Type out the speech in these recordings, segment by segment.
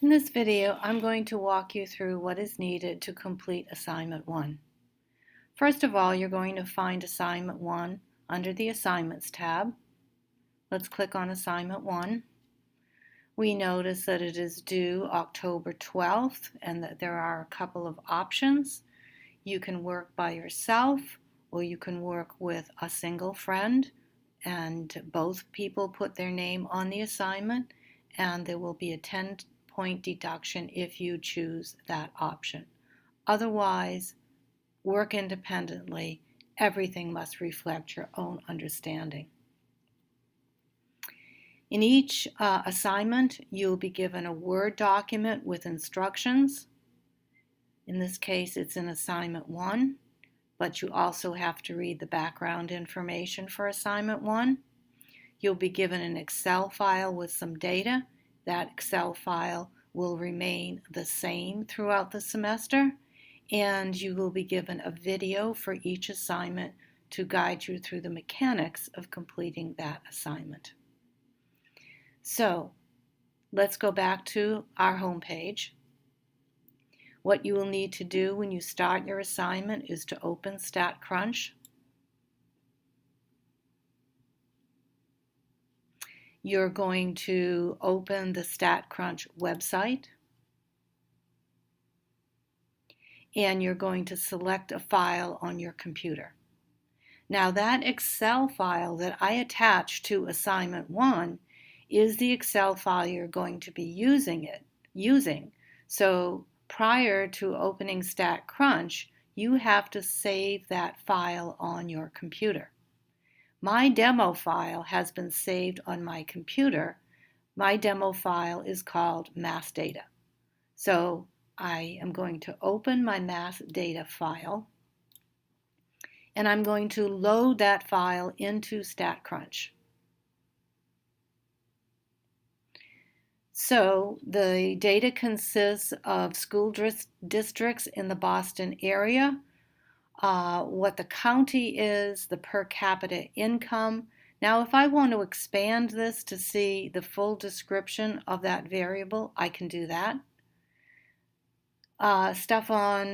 In this video, I'm going to walk you through what is needed to complete Assignment 1. First of all, you're going to find Assignment 1 under the Assignments tab. Let's click on Assignment 1. We notice that it is due October 12th and that there are a couple of options. You can work by yourself or you can work with a single friend, and both people put their name on the assignment, and there will be a 10-point deduction if you choose that option. Otherwise, work independently. Everything must reflect your own understanding. In each assignment, you'll be given a Word document with instructions. In this case, it's in Assignment 1, but you also have to read the background information for Assignment 1. You'll be given an Excel file with some data. That Excel file will remain the same throughout the semester, and you will be given a video for each assignment to guide you through the mechanics of completing that assignment. So, let's go back to our home page. What you will need to do when you start your assignment is to open StatCrunch. You're going to open the StatCrunch website, and you're going to select a file on your computer. Now, that Excel file that I attached to Assignment 1 is the Excel file you're going to be using. So prior to opening StatCrunch, you have to save that file on your computer. My demo file has been saved on my computer. My demo file is called Mass Data. So I am going to open my Mass Data file, and I'm going to load that file into StatCrunch. So the data consists of school districts in the Boston area, what the county is, the per capita income. Now, if I want to expand this to see the full description of that variable, I can do that. Stuff on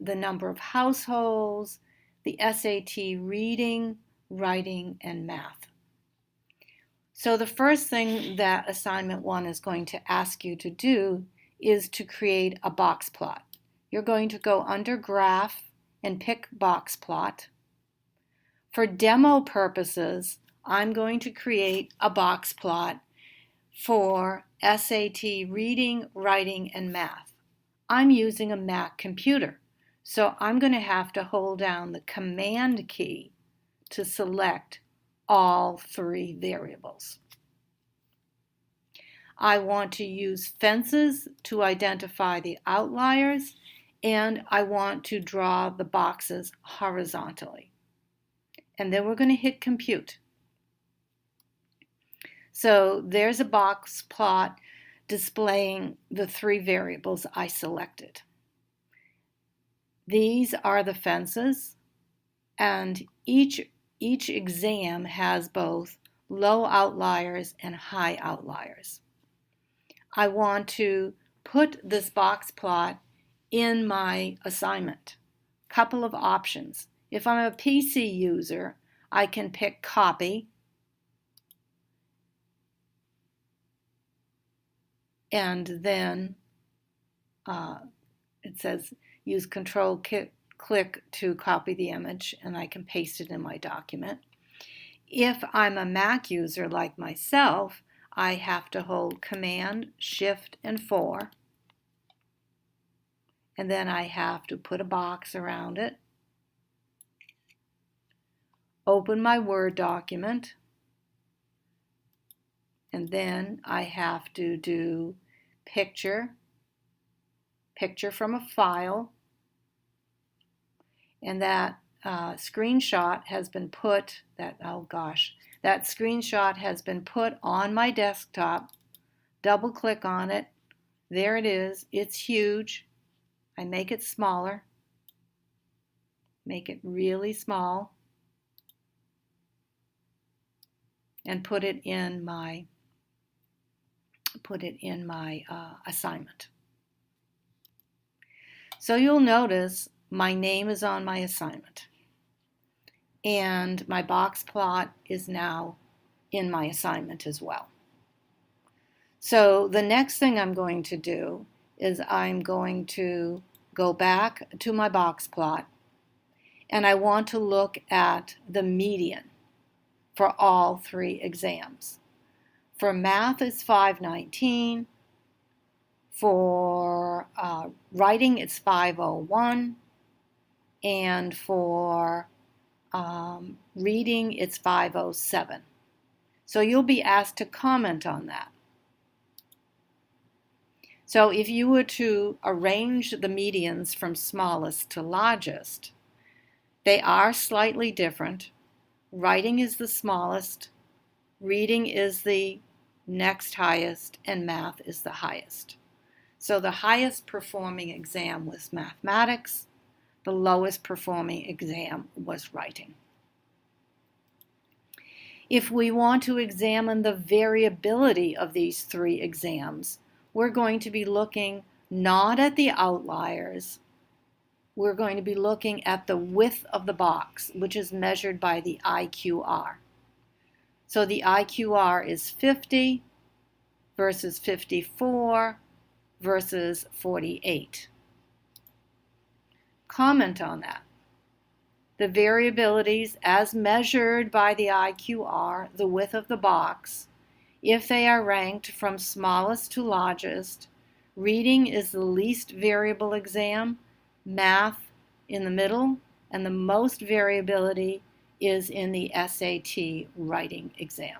the number of households, the SAT reading, writing, and math. So the first thing that Assignment 1 is going to ask you to do is to create a box plot. You're going to go under Graph and pick Box Plot. For demo purposes, I'm going to create a box plot for SAT reading, writing, and math. I'm using a Mac computer, so I'm going to have to hold down the Command key to select all three variables. I want to use fences to identify the outliers, and I want to draw the boxes horizontally. And then we're going to hit Compute. So there's a box plot displaying the three variables I selected. These are the fences, and each exam has both low outliers and high outliers. I want to put this box plot in my assignment. Couple of options. If I'm a PC user, I can pick Copy, and then it says use Control-click to copy the image, and I can paste it in my document. If I'm a Mac user like myself, I have to hold Command, Shift, and 4, and then I have to put a box around it, open my Word document, and then I have to do picture from a file, and that screenshot has been put, that screenshot has been put on my desktop. Double click on it. There it is. It's huge. I make it smaller. Make it really small. And put it in my put it in my assignment. So you'll notice my name is on my assignment, and my box plot is now in my assignment as well. So the next thing I'm going to do is I'm going to go back to my box plot, and I want to look at the median for all three exams. For math, it's 519. For writing, it's 501. And for reading, it's 507. So you'll be asked to comment on that. So if you were to arrange the medians from smallest to largest, they are slightly different. Writing is the smallest, reading is the next highest, and math is the highest. So the highest performing exam was mathematics, the lowest performing exam was writing. If we want to examine the variability of these three exams, we're going to be looking not at the outliers, we're going to be looking at the width of the box, which is measured by the IQR. So the IQR is 50 versus 54 versus 48. Comment on that. The variabilities as measured by the IQR, the width of the box, if they are ranked from smallest to largest, reading is the least variable exam, math in the middle, and the most variability is in the SAT writing exam.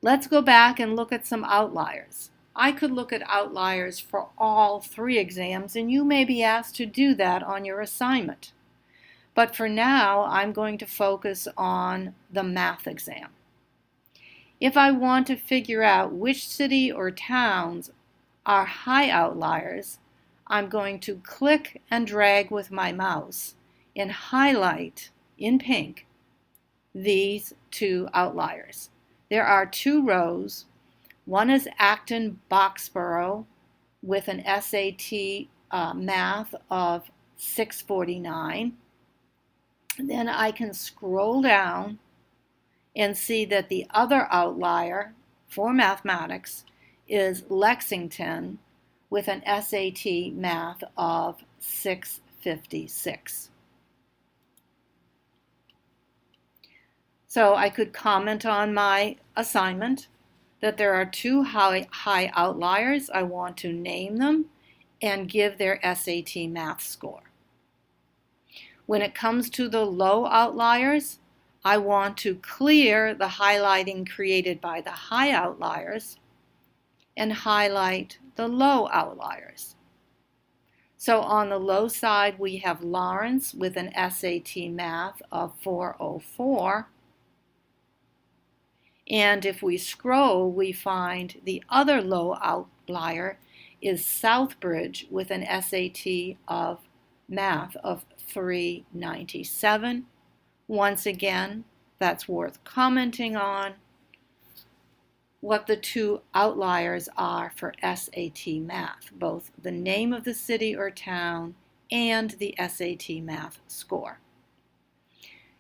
Let's go back and look at some outliers. I could look at outliers for all three exams, and you may be asked to do that on your assignment. But for now, I'm going to focus on the math exam. If I want to figure out which city or towns are high outliers, I'm going to click and drag with my mouse and highlight in pink these two outliers. There are two rows. One is Acton-Boxborough with an SAT math of 649. Then I can scroll down and see that the other outlier for mathematics is Lexington with an SAT math of 656. So I could comment on my assignment that there are two high outliers. I want to name them and give their SAT math score. When it comes to the low outliers, I want to clear the highlighting created by the high outliers and highlight the low outliers. So on the low side, we have Lawrence with an SAT math of 404. And if we scroll, we find the other low outlier is Southbridge with an SAT of math of 397. Once again, that's worth commenting on what the two outliers are for SAT math, both the name of the city or town and the SAT math score.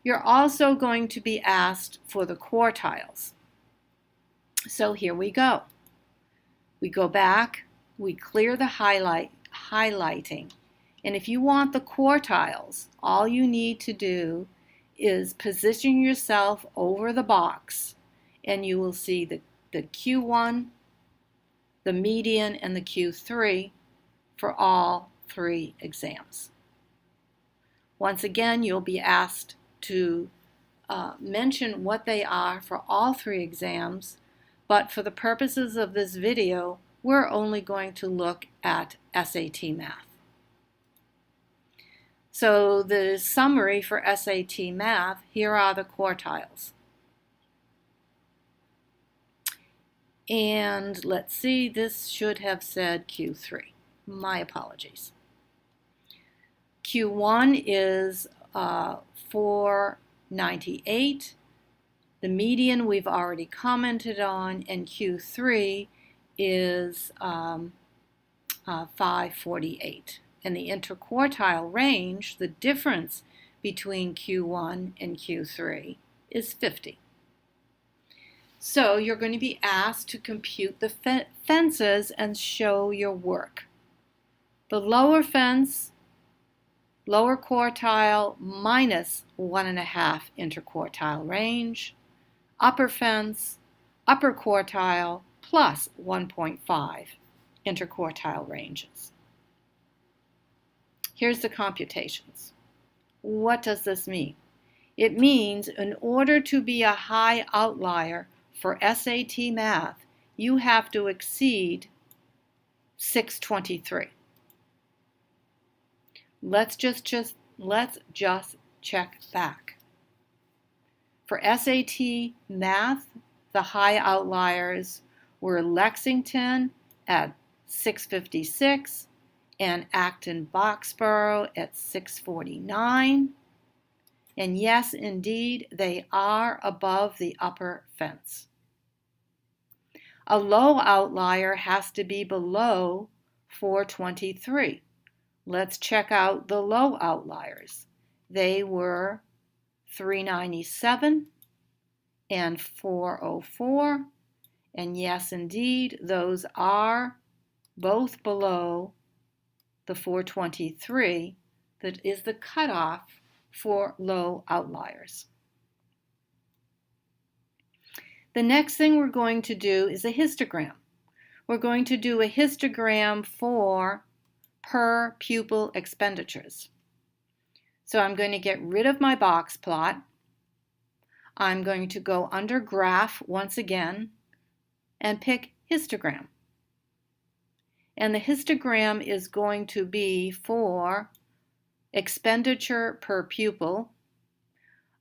You're also going to be asked for the quartiles. So here we go. We go back, we clear the highlighting, and if you want the quartiles, all you need to do is position yourself over the box, and you will see the Q1, the median, and the Q3 for all three exams. Once again, you'll be asked to mention what they are for all three exams, but for the purposes of this video, we're only going to look at SAT math. So the summary for SAT math, here are the quartiles. And let's see, this should have said Q3. My apologies. Q1 is 498. The median we've already commented on, and Q3 is 548. And the interquartile range, the difference between Q1 and Q3, is 50. So you're going to be asked to compute the fences and show your work. The lower fence, lower quartile minus 1.5 interquartile range. Upper fence, upper quartile plus 1.5 interquartile ranges. Here's the computations. What does this mean? It means in order to be a high outlier for SAT math, you have to exceed 623. Let's just check back. For SAT math, the high outliers were Lexington at 656 and Acton-Boxborough at 649. And yes, indeed, they are above the upper fence. A low outlier has to be below 423. Let's check out the low outliers. They were 397 and 404. And yes, indeed, those are both below the 423 that is the cutoff for low outliers. The next thing we're going to do is a histogram. We're going to do a histogram for per pupil expenditures. So I'm going to get rid of my box plot. I'm going to go under graph once again and pick histogram. And the histogram is going to be for expenditure per pupil.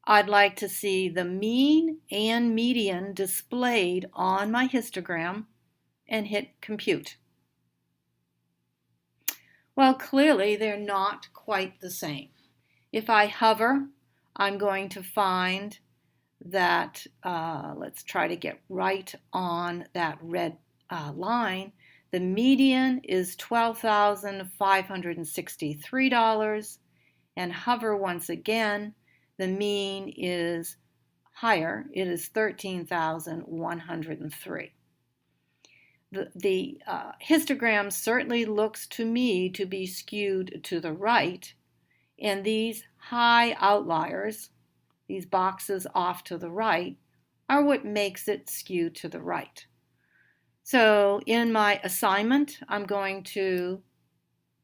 I'd like to see the mean and median displayed on my histogram and hit compute. Well, clearly they're not quite the same. If I hover, I'm going to find that, let's try to get right on that red line. The median is $12,563, and hover once again, the mean is higher. It is $13,103. The histogram certainly looks to me to be skewed to the right, and these high outliers, these boxes off to the right, are what makes it skew to the right. So in my assignment, I'm going to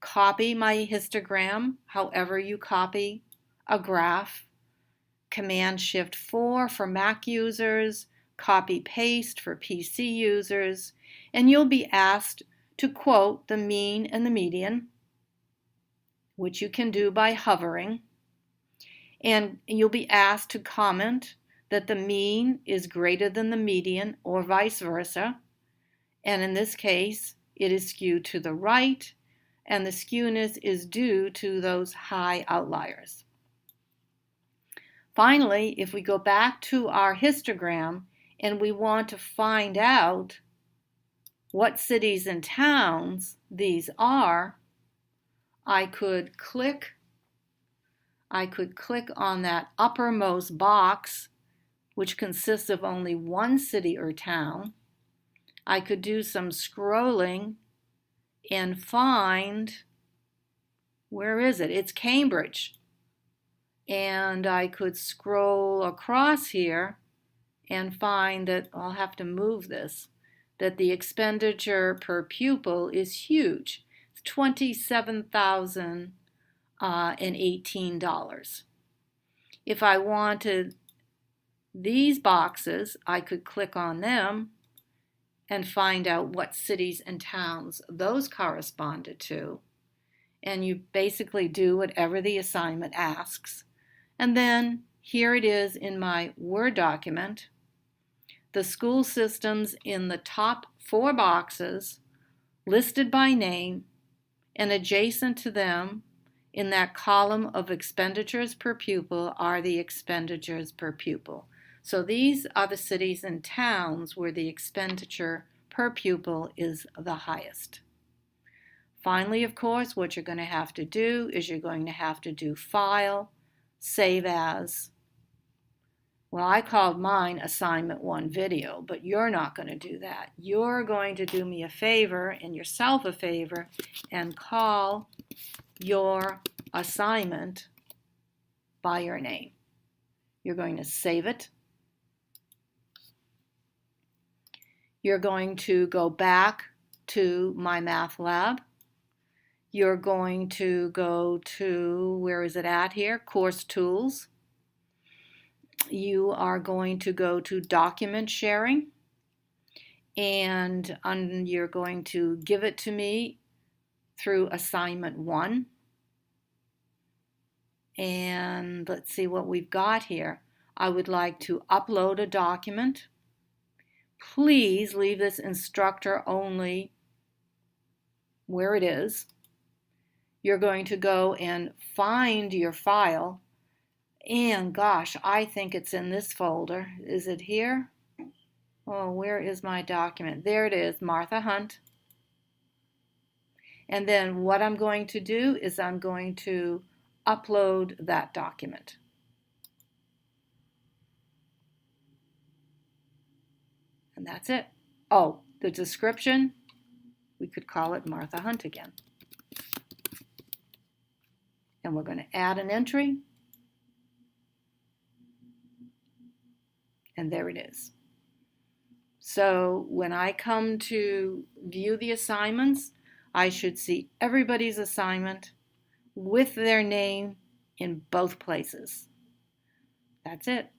copy my histogram, however you copy a graph. Command-Shift-4 for Mac users, copy-paste for PC users, and you'll be asked to quote the mean and the median, which you can do by hovering. And you'll be asked to comment that the mean is greater than the median or vice versa. And in this case, it is skewed to the right, and the skewness is due to those high outliers. Finally, if we go back to our histogram and we want to find out what cities and towns these are, I could click on that uppermost box, which consists of only one city or town. I could do some scrolling and find, where is it? It's Cambridge. And I could scroll across here and find that, I'll have to move this, that the expenditure per pupil is huge. It's $27,018. If I wanted these boxes, I could click on them and find out what cities and towns those corresponded to. And you basically do whatever the assignment asks. And then here it is in my Word document. The school systems in the top 4 boxes listed by name, and adjacent to them in that column of expenditures per pupil are the expenditures per pupil. So these are the cities and towns where the expenditure per pupil is the highest. Finally, of course, what you're going to have to do is you're going to have to do File, Save As. Well, I called mine Assignment 1 Video, but you're not going to do that. You're going to do me a favor and yourself a favor and call your assignment by your name. You're going to save it. You're going to go back to MyMathLab. You're going to go to, where is it at here? Course Tools. You are going to go to Document Sharing, and you're going to give it to me through Assignment 1. And let's see what we've got here. I would like to upload a document. Please leave this instructor only where it is. You're going to go and find your file. And gosh, I think it's in this folder. Is it here? Oh, where is my document? There it is, Martha Hunt. And then what I'm going to do is I'm going to upload that document. And that's it. Oh, the description, we could call it Martha Hunt again. And we're going to add an entry. And there it is. So when I come to view the assignments, I should see everybody's assignment with their name in both places. That's it.